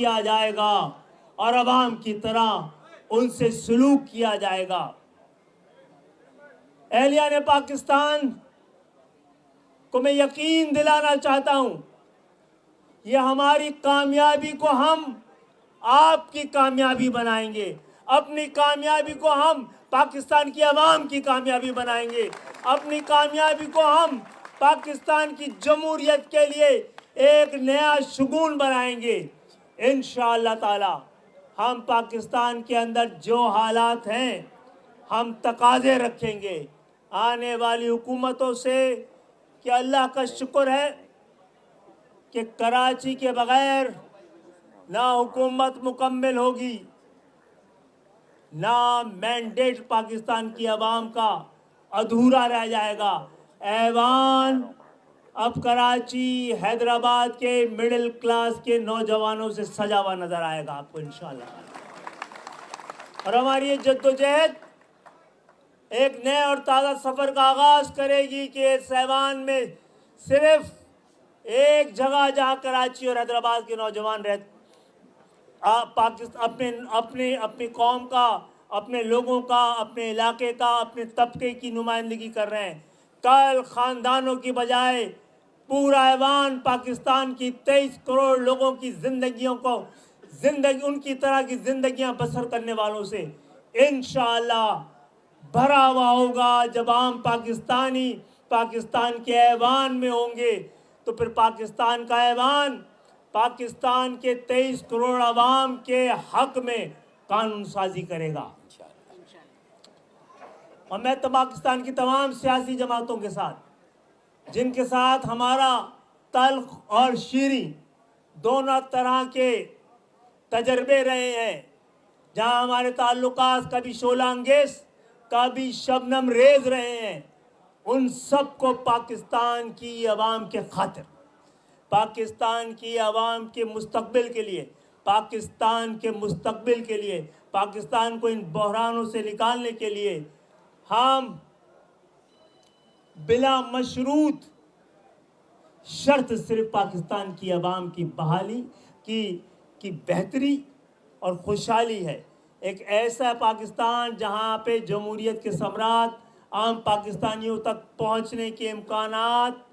किया जाएगा और अवाम की तरह उनसे सलूक किया जाएगा। अहलियाने पाकिस्तान को मैं यकीन दिलाना चाहता हूं, ये हमारी कामयाबी को हम आपकी कामयाबी बनाएंगे, अपनी कामयाबी को हम पाकिस्तान की अवाम की कामयाबी बनाएंगे, अपनी कामयाबी को हम पाकिस्तान की जमहूरियत के लिए एक नया शुगून बनाएंगे। इंशाअल्लाह ताला हम पाकिस्तान के अंदर जो हालात हैं, हम तकाज़े रखेंगे आने वाली हुकूमतों से कि अल्लाह का शुक्र है कि कराची के बगैर ना हुकूमत मुकम्मल होगी, ना मैंडेट पाकिस्तान की आवाम का अधूरा रह जाएगा। ऐवान अब कराची हैदराबाद के मिडिल क्लास के नौजवानों से सजा हुआ नजर आएगा आपको इंशाअल्लाह। और हमारी ये जद्दोजहद एक नए और ताज़ा सफ़र का आगाज़ करेगी कि इस ऐवान में सिर्फ एक जगह जहाँ कराची और हैदराबाद के नौजवान रहते पाकिस्तान अपनी कौम का, अपने लोगों का, अपने इलाके का, अपने तबके की नुमाइंदगी कर रहे हैं। कल ख़ानदानों की बजाय पूरा ऐवान पाकिस्तान की 23 करोड़ लोगों की ज़िंदगियों को उनकी तरह की ज़िंदगियां बसर करने वालों से इंशाअल्लाह भरा हुआ होगा। जब आम पाकिस्तानी पाकिस्तान के ऐवान में होंगे तो फिर पाकिस्तान का ऐवान पाकिस्तान के 23 करोड़ अवाम के हक में कानून साजी करेगा। और मैं तो पाकिस्तान की तमाम सियासी जमातों के साथ, जिनके साथ हमारा तल्ख और शीरी दोनों तरह के तजर्बे रहे हैं, जहां हमारे ताल्लुकात कभी शोला अंगेज कभी शबनम रेज रहे हैं, उन सब को पाकिस्तान की आवाम के खातिर, पाकिस्तान की आवाम के मुस्तकबिल के लिए, पाकिस्तान के मुस्तकबिल के लिए, पाकिस्तान को इन बहरानों से निकालने के लिए हम बिला मशरूत शर्त सिर्फ पाकिस्तान की आवाम की बहाली की बेहतरी और खुशहाली है। एक ऐसा पाकिस्तान जहां पे जमहूरियत के सम्राट आम पाकिस्तानियों तक पहुंचने के इम्कानात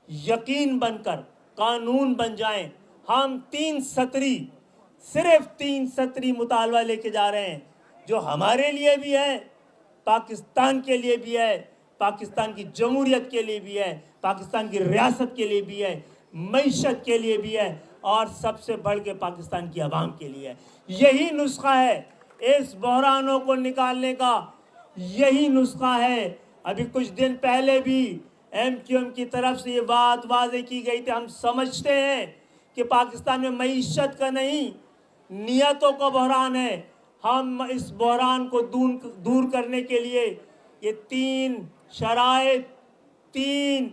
यकीन बनकर कानून बन जाएं। हम 3 सतरी, सिर्फ 3 सतरी मुतालबा लेके जा रहे हैं, जो हमारे लिए भी है, पाकिस्तान के लिए भी है, पाकिस्तान की जमहूरियत के लिए भी है, पाकिस्तान की रियासत के लिए भी है, मईशत के लिए भी है, और सबसे बढ़ के पाकिस्तान की आवाम के लिए है। यही नुस्खा है इस बहरानों को निकालने का, यही नुस्खा है। अभी कुछ दिन पहले भी MQM की तरफ से ये बात वाज़े की गई थी। हम समझते हैं कि पाकिस्तान में मईशत का नहीं, नियतों का बहरान है। हम इस बहरान को दूर करने के लिए ये 3 शराइत, 3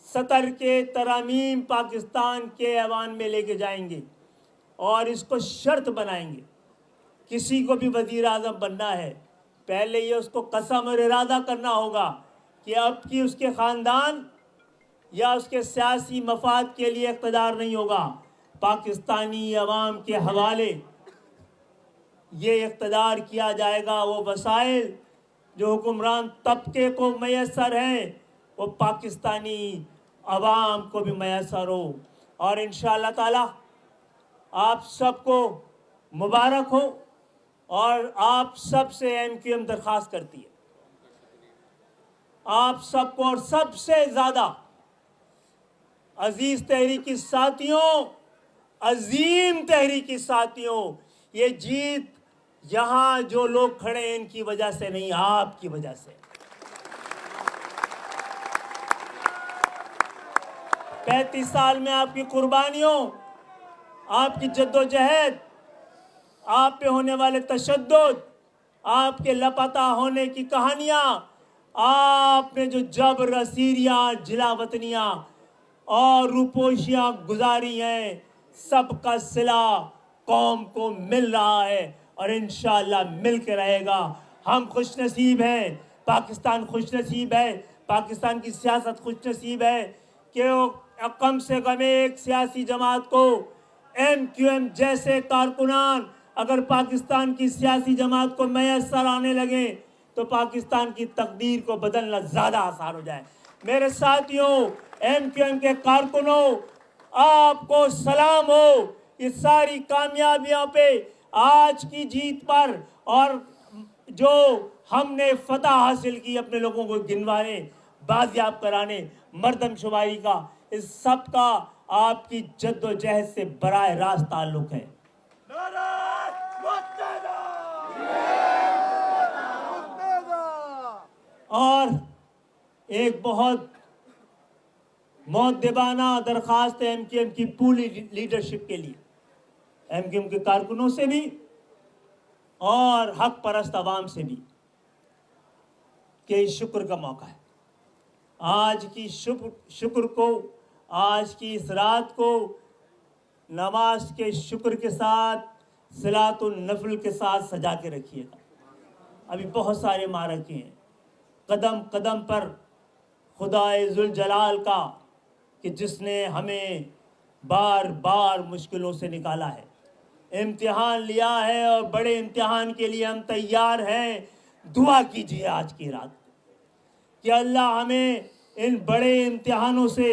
सतर के तरामीम पाकिस्तान के ऐवान में लेके जाएंगे और इसको शर्त बनाएंगे। किसी को भी वज़ीर आज़म बनना है, पहले ये उसको कसम और इरादा करना होगा कि अब की उसके ख़ानदान या उसके सियासी मफाद के लिए इक़्तिदार नहीं होगा। पाकिस्तानी अवाम के हवाले ये इक़्तिदार किया जाएगा। वो वसाइल जो हुक्मरान तबके को मैसर हैं, वो पाकिस्तानी अवाम को भी मैसर हो। और इंशाअल्लाह ताला आप सबको मुबारक हो। और आप सब से MQM दरख्वास्त करती है, आप सबको, और सबसे ज़्यादा अजीज़ तहरीकी साथियों, अजीम तहरीकी साथियों, ये जीत यहाँ जो लोग खड़े हैं इनकी वजह से नहीं, आपकी वजह से। 35 साल में आपकी कुर्बानियों, आपकी जद्दोजहद, आप पे होने वाले तशद्दुद, आपके लापता होने की कहानियाँ, आपने जो जबर, असीरियाँ, जिलावतनियाँ और रुपोशियाँ गुजारी हैं, सबका सिला कौम को मिल रहा है और इंशाअल्लाह मिल के रहेगा। हम खुशनसीब हैं, पाकिस्तान खुशनसीब है, पाकिस्तान की सियासत खुशनसीब है कि वो कम से कम एक सियासी जमात को MQM जैसे कारकुनान अगर पाकिस्तान की सियासी जमात को मैसर आने लगे तो पाकिस्तान की तकदीर को बदलना ज़्यादा आसान हो जाए। मेरे साथियों, MQM के कारकुनों, आपको सलाम हो इस सारी कामयाबियों पे, आज की जीत पर, और जो हमने फतह हासिल की अपने लोगों को गिनवाने, बाजियाब कराने, मर्दमशुमारी का, इस सब का आपकी जद्दोजहद से बराह रास्त ताल्लुक है। और एक बहुत मुअद्दिबाना दरख्वास्त है MQM की पूरी लीडरशिप के लिए, MQM के कारकुनों से भी और हक परस्त अवाम से भी, कि शुक्र का मौका है। आज की शुक्र को, आज की इस रात को नमाज के शुक्र के साथ, सलातुन नफल के साथ सजा के रखिएगा। अभी बहुत सारे मारके हैं, कदम कदम पर खुदाए जुल जलाल का, कि जिसने हमें बार बार मुश्किलों से निकाला है, इम्तिहान लिया है, और बड़े इम्तिहान के लिए हम तैयार हैं। दुआ कीजिए आज की रात कि अल्लाह हमें इन बड़े इम्तिहानों से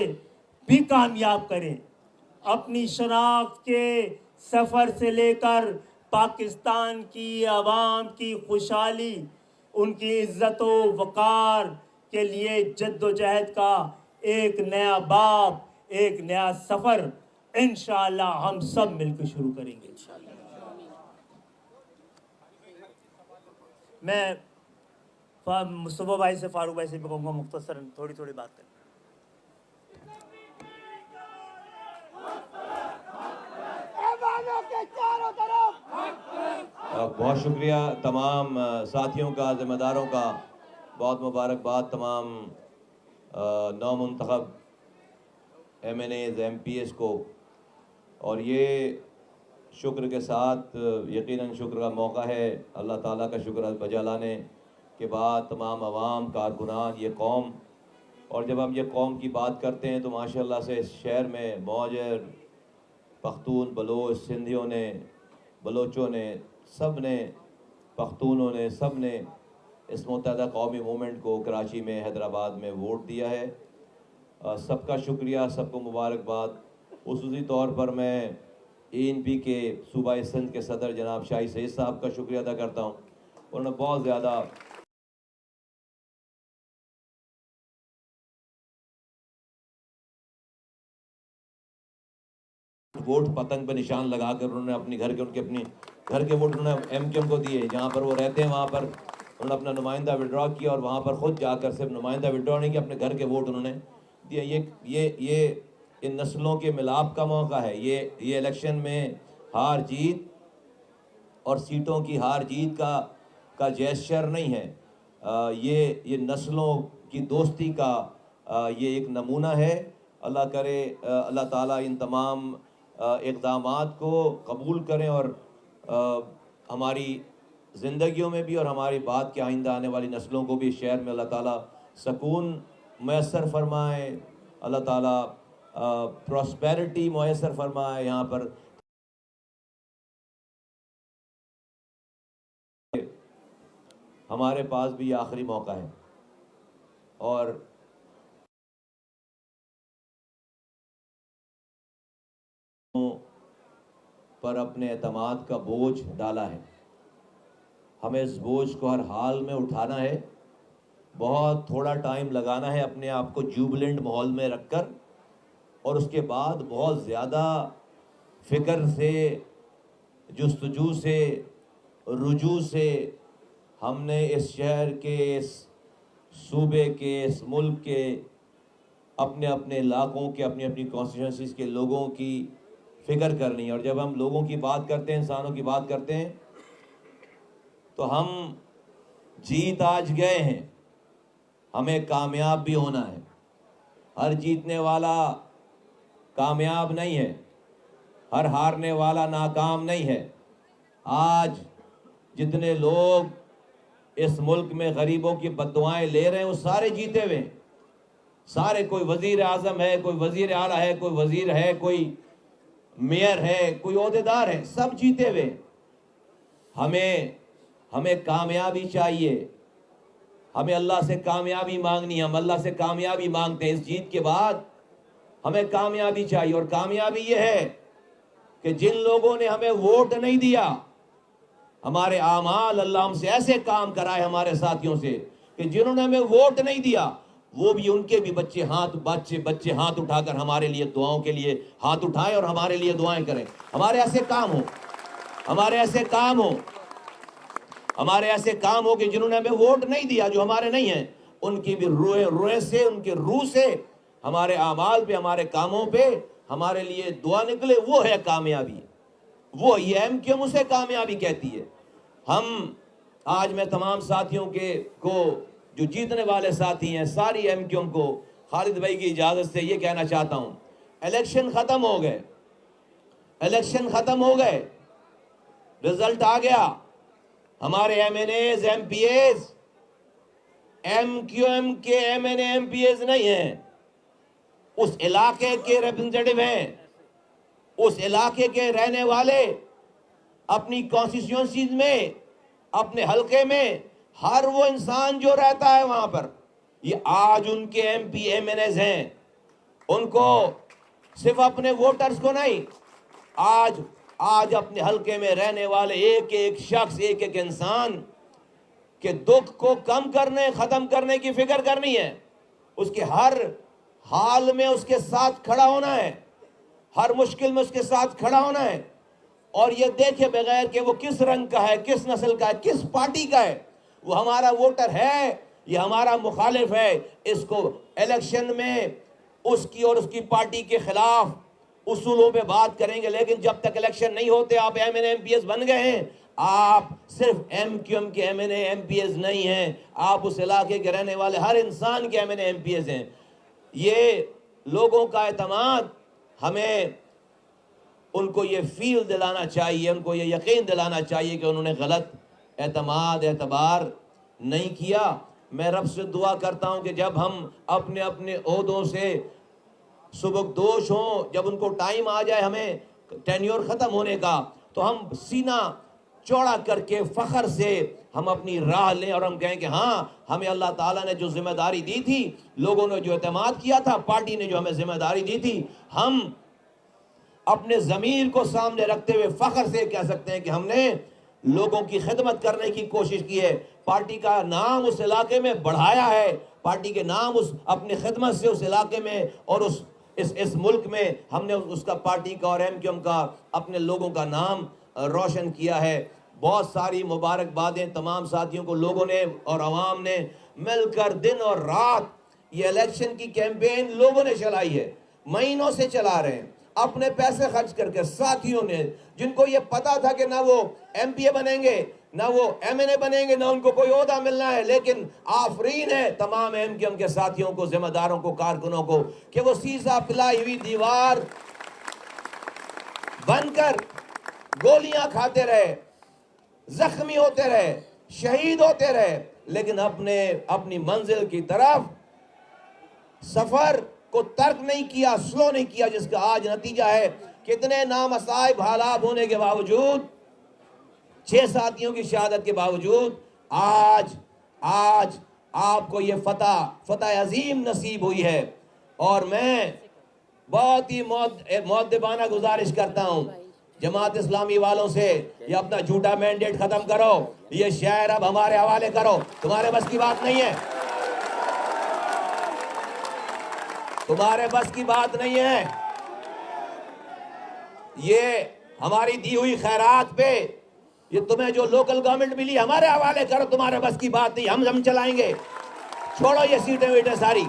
भी कामयाब करे। अपनी शनाख्त के सफ़र से लेकर पाकिस्तान की आवाम की खुशहाली, उनकी इज़्ज़त व वक़ार के लिए जद्दोजहद का एक नया बाब, एक नया सफ़र इंशाअल्लाह हम सब मिलकर शुरू करेंगे। मैं मुस्तफ़ा भाई से, फारूक भाई से भी कहूँगा मुख्तसरन थोड़ी थोड़ी बात करें। बहुत शुक्रिया तमाम साथियों का, ज़िम्मेदारों का, बहुत मुबारकबाद तमाम नौ मुंतखब MNAs MPs को। और ये शुक्र के साथ यकीनन शुक्र का मौका है, अल्लाह ताला का शुक्र बजा लाने के बाद तमाम अवाम, कारकुनान, ये कौम, और जब हम ये कौम की बात करते हैं तो माशाल्लाह से इस शहर में मौजर, पख्तून, बलोच, सिंधियों ने, बलोचों ने, सब ने, पख्तूनों ने, सब ने इस मुत्तहदा कौमी मूवमेंट को कराची में, हैदराबाद में वोट दिया है। सबका शुक्रिया, सबको मुबारकबाद। खुसूसी तौर पर मैं ANP के सूबाई सिंध के सदर जनाब शाही सईद साहब का शुक्रिया अदा करता हूँ। उन्होंने बहुत ज़्यादा वोट पतंग पर निशान लगाकर उन्होंने अपने घर के वोट उन्होंने MQM को दिए। जहाँ पर वो रहते हैं वहाँ पर उन्होंने अपना नुमाइंदा विड्रॉ किया, और वहाँ पर ख़ुद जाकर सिर्फ नुमाइंदा विड्रॉ नहीं किया, अपने घर के वोट उन्होंने दिए। ये इन नस्लों के मिलाप का मौका है। ये इलेक्शन में हार जीत और सीटों की हार जीत का जेस्चर नहीं है, ये नस्लों की दोस्ती का ये एक नमूना है। अल्लाह करे अल्लाह ताला इन तमाम इक़दामात को कबूल करें, और हमारी ज़िंदगियों में भी और हमारी बाद के आइंदा आने वाली नस्लों को भी शहर में अल्लाह ताला सुकून मैसर फरमाए, अल्लाह ताला प्रॉस्पेरिटी मैसर फरमाए। यहाँ पर हमारे पास भी आखिरी मौका है, और पर अपने एतमाद का बोझ डाला है। हमें इस बोझ को हर हाल में उठाना है। बहुत थोड़ा टाइम लगाना है अपने आप को जुबिलेंट माहौल में रखकर, और उसके बाद बहुत ज़्यादा फ़िक्र से, जुस्तजू से, रुजू से हमने इस शहर के, इस सूबे के, इस मुल्क के, अपने अपने इलाकों के, अपनी अपनी कॉन्स्टिट्यूंसीज़ के लोगों की फ़िक्र करनी है। और जब हम लोगों की बात करते हैं, इंसानों की बात करते हैं, तो हम जीत आज गए हैं, हमें कामयाब भी होना है। हर जीतने वाला कामयाब नहीं है, हर हारने वाला नाकाम नहीं है। आज जितने लोग इस मुल्क में गरीबों की बद्दुआएं ले रहे हैं, वो सारे जीते हुए हैं। सारे, कोई वज़ीर आज़म है, कोई वज़ीर आला है, कोई वज़ीर है, कोई मेयर है, कोई ओहदेदार है, सब जीते हुए। हमें कामयाबी चाहिए, हमें अल्लाह से कामयाबी मांगनी है। हम अल्लाह से कामयाबी मांगते हैं। इस जीत के बाद हमें कामयाबी चाहिए, और कामयाबी ये है कि जिन लोगों ने हमें वोट नहीं दिया, हमारे आमाल, अल्लाह हमसे ऐसे काम कराए हमारे साथियों से कि जिन्होंने हमें वोट नहीं दिया, वो भी, उनके भी बच्चे हाथ उठाकर हमारे लिए दुआओं के लिए हाथ उठाएं और हमारे लिए दुआएं करें। हमारे ऐसे काम हो, हमारे ऐसे काम हो, हमारे ऐसे काम हो कि जिन्होंने हमें वोट नहीं दिया, जो हमारे नहीं हैं, उनकी भी रोए से, उनके रूह से हमारे आमाल पे, हमारे कामों पे हमारे लिए दुआ निकले। वो है कामयाबी। वो ये एमक्यूएम उसे कामयाबी कहती है। आज मैं तमाम साथियों को जो जीतने वाले साथी हैं, सारी एमक्यूएम को खालिद भाई की इजाजत से ये कहना चाहता हूं, इलेक्शन खत्म हो गए, इलेक्शन खत्म हो गए, रिजल्ट आ गया। हमारे एमएनएज, एमपीएज एमक्यूएम के एमएनए, एमपीएज नहीं हैं, उस इलाके के रिप्रेजेंटेटिव हैं, उस इलाके के रहने वाले। अपनी कॉन्स्टिट्यूएंसीज में, अपने हलके में हर वो इंसान जो रहता है वहां पर, ये आज उनके एमपी, एमएनएज हैं। उनको सिर्फ अपने वोटर्स को नहीं, आज अपने हलके में रहने वाले एक एक शख्स, एक एक इंसान के दुख को कम करने, खत्म करने की फिक्र करनी है। उसके हर हाल में उसके साथ खड़ा होना है, हर मुश्किल में उसके साथ खड़ा होना है। और ये देखे बगैर कि वो किस रंग का है, किस नस्ल का है, किस पार्टी का है, वो हमारा वोटर है, ये हमारा मुखालिफ है, इसको इलेक्शन में उसकी और उसकी पार्टी के खिलाफ उसूलों पे बात करेंगे। लेकिन जब तक इलेक्शन नहीं होते, आप एमएनए, एमपीएस बन गए हैं, आप सिर्फ एमक्यूएम के एमएनए, एमपीएस नहीं हैं, आप उस इलाके के रहने वाले हर इंसान के एमएनए, एमपीएस हैं। ये लोगों का एतमाद, हमें उनको ये फील दिलाना चाहिए, उनको ये यकीन दिलाना चाहिए कि उन्होंने गलत एतबार नहीं किया। मैं रब से दुआ करता हूं कि जब हम अपने अपने ओहदों से सुबकदोश हों, जब उनको टाइम आ जाए हमें टेन्योर ख़त्म होने का, तो हम सीना चौड़ा करके फ़ख्र से हम अपनी राह लें और हम कहें कि हाँ, हमें अल्लाह ताला ने जो जिम्मेदारी दी थी, लोगों ने जो एतमाद किया था, पार्टी ने जो हमें जिम्मेदारी दी थी, हम अपने ज़मीर को सामने रखते हुए फ़ख्र से कह सकते हैं कि हमने लोगों की खिदमत करने की कोशिश की है, पार्टी का नाम उस इलाके में बढ़ाया है, पार्टी के नाम उस अपनी खिदमत से उस इलाके में और इस मुल्क में हमने उसका, पार्टी का और एमक्यूएम का, अपने लोगों का नाम रोशन किया है। बहुत सारी मुबारकबादें तमाम साथियों को, लोगों ने और अवाम ने मिलकर दिन और रात ये इलेक्शन की कैंपेन लोगों ने चलाई है, महीनों से चला रहे हैं, अपने पैसे खर्च करके। साथियों ने, जिनको ये पता था कि ना वो एमपीए बनेंगे, ना वो एमएनए बनेंगे, ना उनको कोई ओहदा मिलना है, लेकिन आफरीन है तमाम एमक्यूएम के साथियों को, जिम्मेदारों को, कारकुनों को, कि वो सीसा पिलाई हुई दीवार बनकर गोलियां खाते रहे, जख्मी होते रहे, शहीद होते रहे, लेकिन अपनी मंजिल की तरफ सफर को तर्क नहीं किया, स्लो नहीं किया, जिसका आज नतीजा है कितने नामसाइब हालात होने के बावजूद, 6 साथियों की शहादत के बावजूद आज आपको ये फतह अजीम नसीब हुई है। और मैं बहुत ही मुअद्दिबाना गुजारिश करता हूं जमात इस्लामी वालों से, ये अपना झूठा मैंडेट खत्म करो, ये शहर अब हमारे हवाले करो। तुम्हारे बस की बात नहीं है, तुम्हारे बस की बात नहीं है। ये हमारी दी हुई खैरात पे, ये तुम्हें जो लोकल गवर्नमेंट मिली, हमारे हवाले करो, तुम्हारे बस की बात नहीं, हम चलाएंगे। छोड़ो ये सीटें वीटें सारी,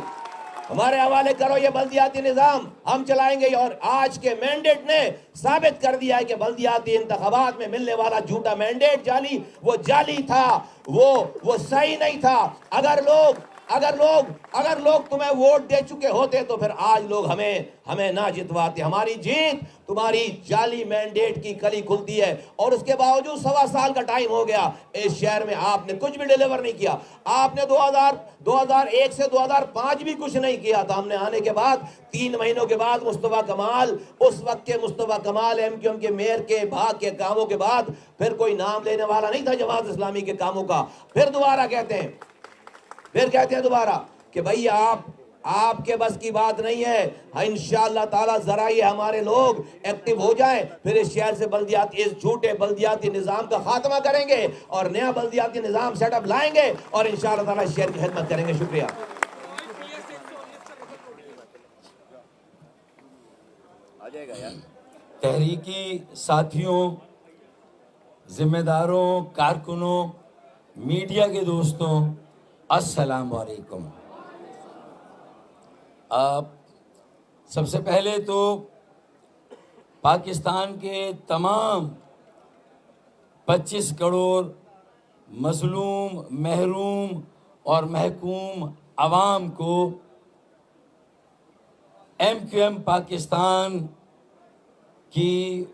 हमारे हवाले करो, ये बल्दियाती निज़ाम हम चलाएंगे। और आज के मैंडेट ने साबित कर दिया है कि बल्दियाती इंतखाबात में मिलने वाला झूठा मैंडेट वो जाली था, वो सही नहीं था। अगर लोग अगर लोग तुम्हें वोट दे चुके होते तो फिर आज लोग हमें ना जितवाते। हमारी जीत तुम्हारी जाली मैंडेट की कली खुलती है, और उसके बावजूद 1.25 साल का टाइम हो गया, इस शहर में आपने कुछ भी डिलीवर नहीं किया। आपने 2001 से 2005 भी कुछ नहीं किया था। हमने आने के बाद 3 महीनों के बाद मुस्तफा कमाल, उस वक्त के मुस्तफा कमाल एमक्यूएम के मेयर के भाग के कामों के बाद फिर कोई नाम लेने वाला नहीं था जमात इस्लामी के कामों का। फिर दोबारा कहते हैं दोबारा कि भैया आपके बस की बात नहीं है। हाँ, इंशाअल्लाह ताला जरा ये हमारे लोग एक्टिव हो जाएं, फिर इस शहर से इस झूठे बल्दियाती निजाम का खात्मा करेंगे और नया बल्दियाती निजाम सेटअप लाएंगे और इंशाअल्लाह ताला शहर की खिदमत करेंगे। शुक्रिया। आ जाएगा यार। तहरीकी साथियों, जिम्मेदारों, कारकुनों, मीडिया के दोस्तों, अस्सलाम वालेकुम। सबसे पहले तो पाकिस्तान के तमाम 25 करोड़ मजलूम, महरूम और महकूम आवाम को एमक्यूएम पाकिस्तान की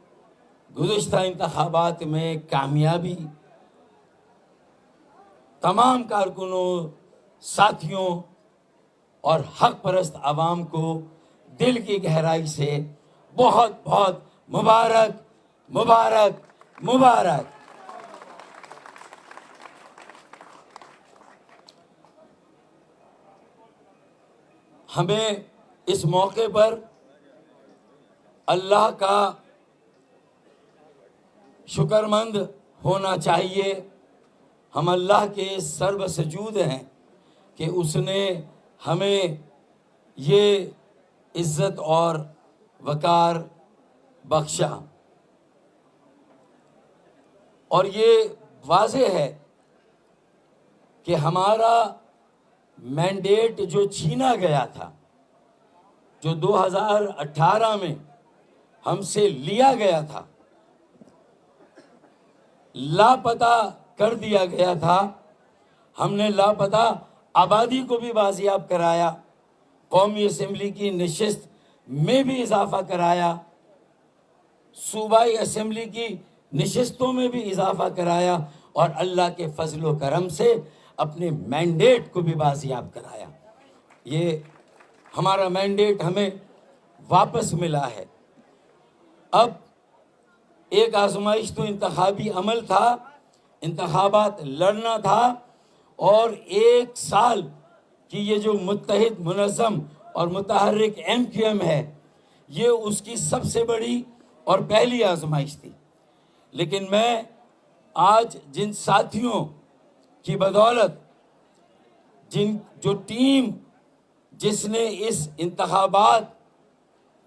गुज़िश्ता इंतखाबात में कामयाबी, तमाम कारकुनों, साथियों और हक परस्त आवाम को दिल की गहराई से बहुत बहुत मुबारक मुबारक मुबारक। हमें इस मौके पर अल्लाह का शुक्रमंद होना चाहिए। हम अल्लाह के सर्व सजूद हैं कि उसने हमें ये इज़्ज़त और वकार बख्शा, और ये वाज़े है कि हमारा मैंडेट जो छीना गया था, जो 2018 में हमसे लिया गया था, लापता कर दिया गया था, हमने लापता आबादी को भी बाजियाब कराया, कौमी असम्बली की नशिस्त में भी इजाफा कराया, सूबाई असम्बली की नशिस्तों में भी इजाफा कराया, और अल्लाह के फजल व करम से अपने मैंडेट को भी बाजियाब कराया। ये हमारा मैंडेट हमें वापस मिला है। अब एक आजमाइश तो इंतखाबी अमल था, इंतखाबात लड़ना था, और 1 साल की ये जो मुत्तहिद, मुनज़्ज़म और मुतहर्रिक एमक्यूएम है, ये उसकी सबसे बड़ी और पहली आजमाइश थी। लेकिन मैं आज जिन साथियों की बदौलत, जो टीम जिसने इस इंतखाबात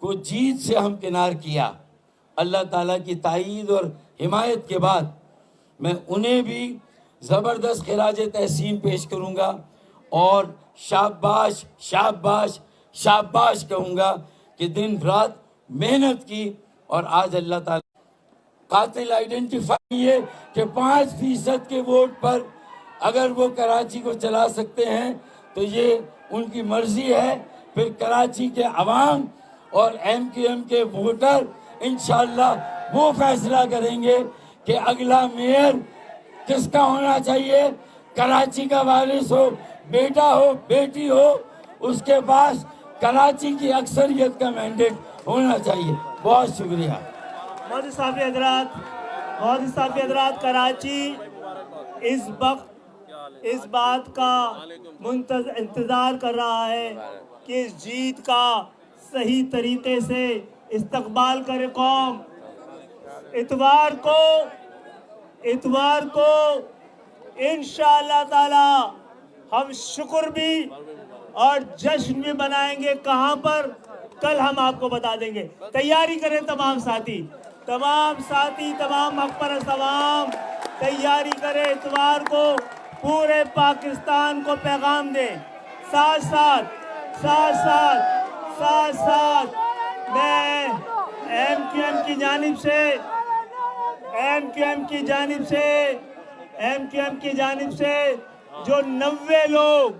को जीत से हमकिनार किया, अल्लाह ताला की ताईद और हिमायत के बाद मैं उन्हें भी ज़बरदस्त खिराज तहसीन पेश करूँगा और शाबाश शाबाश शाबाश कहूँगा कि दिन रात मेहनत की, और आज अल्लाह ताला कातिल आइडेंटिफाई है कि 5% के वोट पर अगर वो कराची को चला सकते हैं तो ये उनकी मर्जी है। फिर कराची के अवाम और एमक्यूएम के वोटर इंशाअल्लाह वो फैसला करेंगे कि अगला मेयर किसका होना चाहिए। कराची का वारिस हो, बेटा हो, बेटी हो, उसके पास कराची की अक्सरियत का मैंडेट होना चाहिए। बहुत शुक्रिया। मोदी साहब हजरात, कराची इस वक्त इस बात का इंतज़ार कर रहा है कि इस जीत का सही तरीके से इस्तकबाल करे कौम। इतवार को इंशाअल्लाह ताला हम शुक्र भी और जश्न भी मनाएंगे। कहाँ पर, कल हम आपको बता देंगे। तैयारी करें तमाम साथी, तमाम मकबरत अवाम तैयारी करें। इतवार को पूरे पाकिस्तान को पैगाम दें। साथ साथ मैं एमक्यूएम की जानिब से जो 90 लोग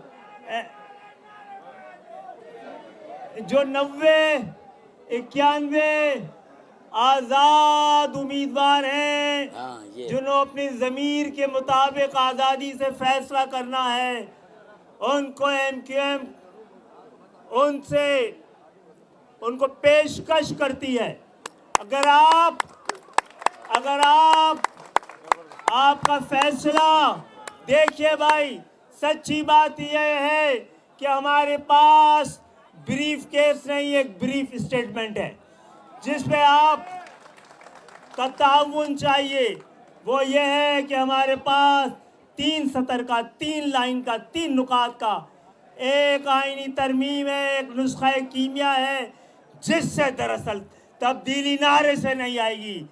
जो 90-91 आजाद उम्मीदवार हैं, हाँ, ये जिन्होंने अपनी जमीर के मुताबिक आजादी से फैसला करना है, उनको एमक्यूएम उनको पेशकश करती है। अगर आपका फैसला, देखिए भाई, सच्ची बात यह है कि हमारे पास ब्रीफ केस नहीं, एक ब्रीफ स्टेटमेंट है जिसपे आप का ताउन चाहिए। वो ये है कि हमारे पास 3 सतर का, 3 लाइन का, 3 नुकात का एक आईनी तरमीम है, एक नुस्खा कीमिया है, जिससे दरअसल तब्दीली नारे से नहीं आएगी,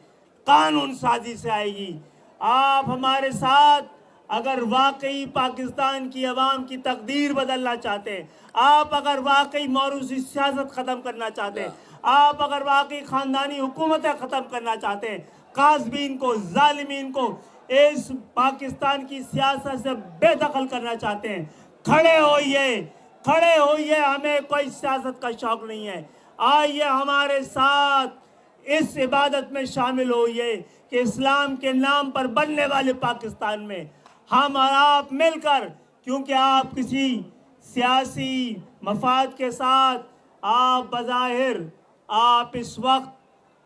कानून साजी से आएगी। आप हमारे साथ अगर वाकई पाकिस्तान की अवाम की तकदीर बदलना चाहते हैं, आप अगर वाकई मौरूसी सियासत ख़त्म करना चाहते हैं, आप अगर वाकई ख़ानदानी हुकूमतें ख़त्म करना चाहते हैं, काज़बीन को, जालिमीन को इस पाकिस्तान की सियासत से बेदखल करना चाहते हैं, खड़े होइए। हमें कोई सियासत का शौक नहीं है। आइए हमारे साथ इस इबादत में शामिल होइए कि इस्लाम के नाम पर बनने वाले पाकिस्तान में हम और आप मिलकर, क्योंकि आप किसी सियासी मफाद के साथ, आप बज़ाहिर आप इस वक्त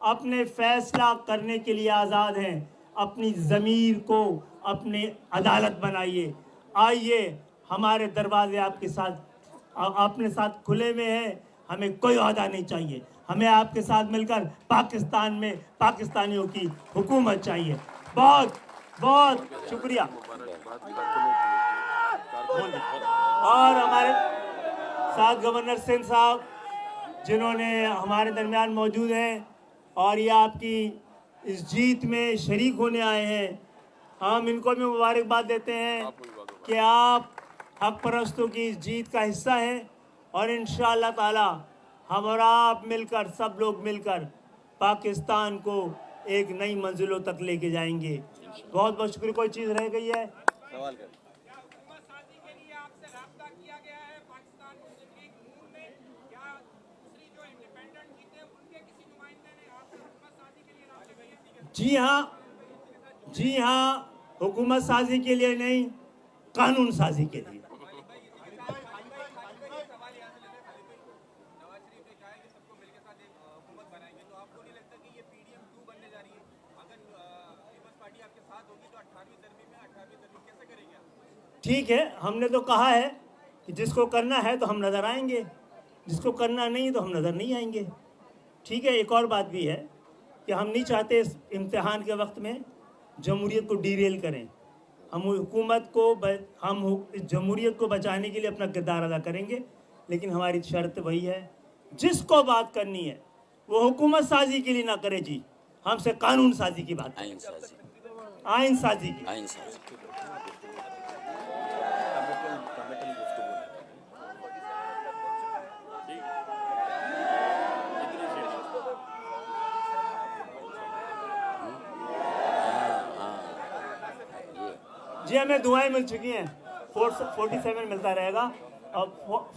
अपने फैसला करने के लिए आज़ाद हैं। अपनी ज़मीर को अपनी अदालत बनाइए। आइए, हमारे दरवाजे आपके साथ, अपने साथ खुले में हैं। हमें कोई वादा नहीं चाहिए, हमें आपके साथ मिलकर पाकिस्तान में पाकिस्तानियों की हुकूमत चाहिए। बहुत बहुत शुक्रिया। और हमारे साथ गवर्नर सिंह साहब, जिन्होंने हमारे दरमियान मौजूद हैं और ये आपकी इस जीत में शरीक होने आए हैं, हम इनको भी मुबारकबाद देते हैं कि आप हक परस्तों की इस जीत का हिस्सा हैं। और इंशाअल्लाह ताला हम और आप मिलकर, सब लोग मिलकर पाकिस्तान को एक नई मंजिलों तक लेके जाएंगे। बहुत बहुत शुक्रिया। कोई चीज़ रह गई है? सवाल कर। जी हाँ, हुकूमत साजी के लिए नहीं, कानून साजी के लिए। ठीक है, हमने तो कहा है कि जिसको करना है तो हम नज़र आएंगे, जिसको करना नहीं तो हम नज़र नहीं आएंगे। ठीक है, एक और बात भी है कि हम नहीं चाहते इस इम्तिहान के वक्त में जमहूरियत को डीरेल करें। हम हुकूमत को, हम इस जमहूरियत को बचाने के लिए अपना किरदार अदा करेंगे, लेकिन हमारी शर्त वही है, जिसको बात करनी है वो हुकूमत साजी के लिए ना करे जी, हमसे कानून साजी की बात, आइन साजी की। जी हमें दुआएं मिल चुकी हैं, 47 मिलता रहेगा और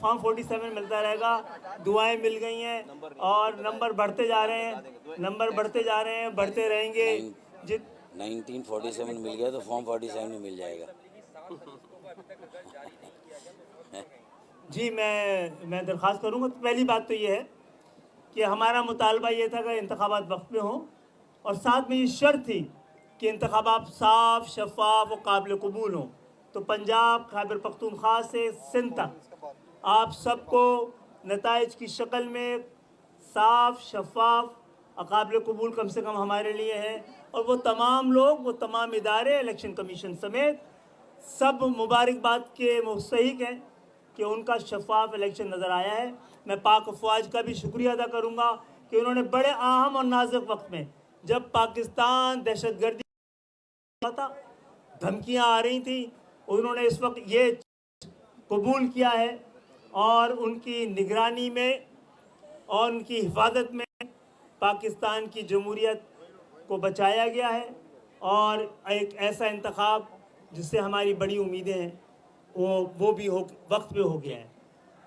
फॉर्म 47 मिलता रहेगा। दुआएं मिल गई हैं और नंबर बढ़ते जा रहे हैं, बढ़ते रहेंगे। 1947 मिल गया तो फॉर्म 47 में मिल जाएगा। जी मैं दरख्वास्त करूँगा। तो पहली बात तो ये है कि हमारा मुतालबा ये था कि इंतखाबात वक्त में हों, और साथ में ये शर्त थी कि इंतखाबात साफ, शफाफ और काबिल कबूल हों। तो पंजाब, खैबर पख्तूनख्वा से सिंध तक आप सबको नताइज की शक्ल में साफ, शफाफ और काबिल कबूल कम से कम हमारे लिए है। और वो तमाम लोग, वो तमाम इदारे, इलेक्शन कमीशन समेत सब मुबारकबाद के मुस्तहिक हैं कि उनका शफाफ इलेक्शन नज़र आया है। मैं पाक अफवाज का भी शुक्रिया अदा करूँगा कि उन्होंने बड़े अहम और नाजुक वक्त में, जब पाकिस्तान दहशतगर्दी था, धमकियां आ रही थी, उन्होंने इस वक्त ये कबूल किया है और उनकी निगरानी में और उनकी हिफाजत में पाकिस्तान की जमहूरियत को बचाया गया है। और एक ऐसा इंतखाब जिससे हमारी बड़ी उम्मीदें हैं। वो भी हो वक्त पे हो गया है।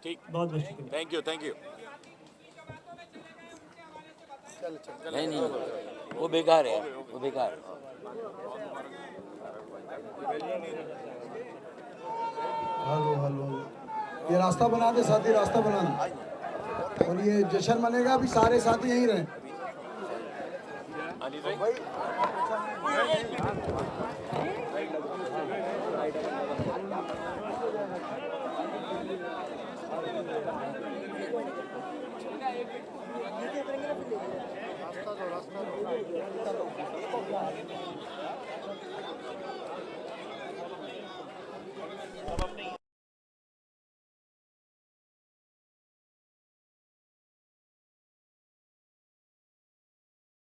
ठीक, बहुत बहुत शुक्रिया। Thank you, thank you. नहीं नहीं, वो बेकार है, वो बेकार है। हेलो हेलो, ये रास्ता बना दे साथी, रास्ता बना दे। और ये जश्न मनेगा, अभी सारे साथी यहीं रहे। अनिल भाई, रास्ता दो, रास्ता दो।